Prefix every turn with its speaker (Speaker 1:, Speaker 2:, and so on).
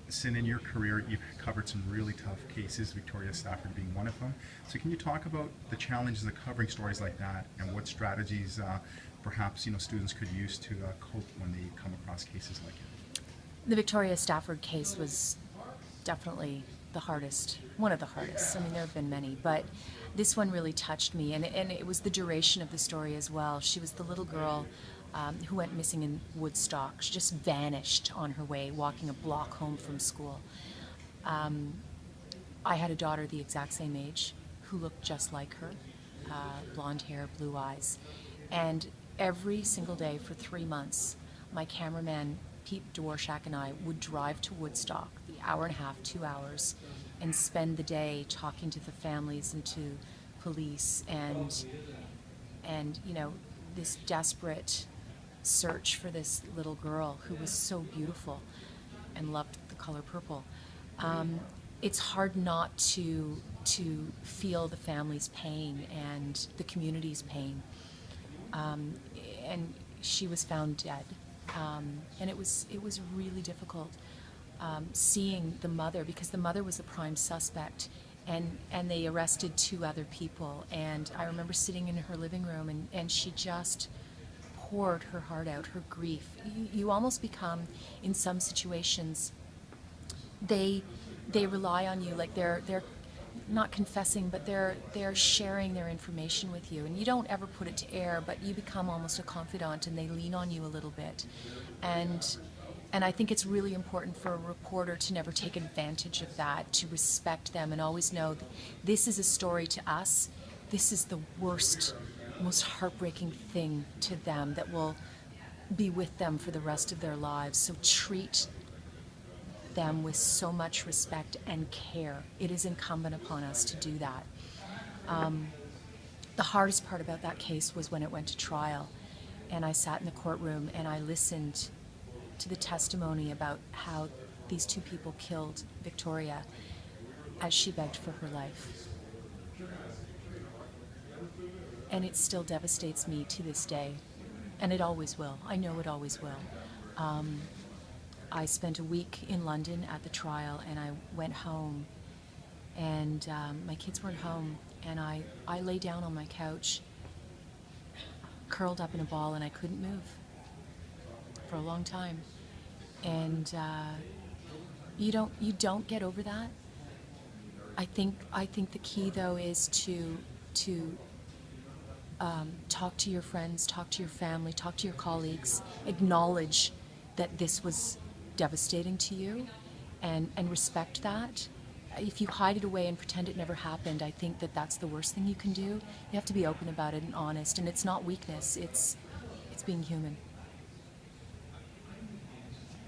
Speaker 1: Sin, in your career, you've covered some really tough cases, Victoria Stafford being one of them. So can you talk about the challenges of covering stories like that and what strategies perhaps students could use to cope when they come across cases like it?
Speaker 2: The Victoria Stafford case was definitely the hardest, one of the hardest. I mean, there have been many, but this one really touched me, and it was the duration of the story as well. She was the little girl who went missing in Woodstock. She just vanished on her way, walking a block home from school. I had a daughter the exact same age who looked just like her, blonde hair, blue eyes. And every single day for 3 months, my cameraman, Pete Dworshak, and I would drive to Woodstock, the hour and a half, 2 hours, and spend the day talking to the families and to police and this desperate search for this little girl who was so beautiful and loved the color purple. It's hard not to feel the family's pain and the community's pain. And she was found dead, and it was really difficult seeing the mother, because the mother was the prime suspect, and they arrested 2 other people. And I remember sitting in her living room, and she just poured her heart out, her grief. You almost become, in some situations, they rely on you, like they're not confessing, but they're sharing their information with you, and you don't ever put it to air, but you become almost a confidant, and they lean on you a little bit. And I think it's really important for a reporter to never take advantage of that, to respect them and always know that this is a story to us. This is the worst, most heartbreaking thing to them that will be with them for the rest of their lives. So treat them with so much respect and care. It is incumbent upon us to do that. The hardest part about that case was when it went to trial, and I sat in the courtroom and I listened to the testimony about how these 2 people killed Victoria as she begged for her life. And it still devastates me to this day, and it always will. I know it always will. I spent a week in London at the trial, and I went home, and my kids weren't home, and I lay down on my couch, curled up in a ball, and I couldn't move for a long time. And you don't get over that. I think the key, though, is to talk to your friends, talk to your family, talk to your colleagues, acknowledge that this was devastating to you, and respect that. If you hide it away and pretend it never happened, I think that that's the worst thing you can do. You have to be open about it and honest, and it's not weakness, it's being human.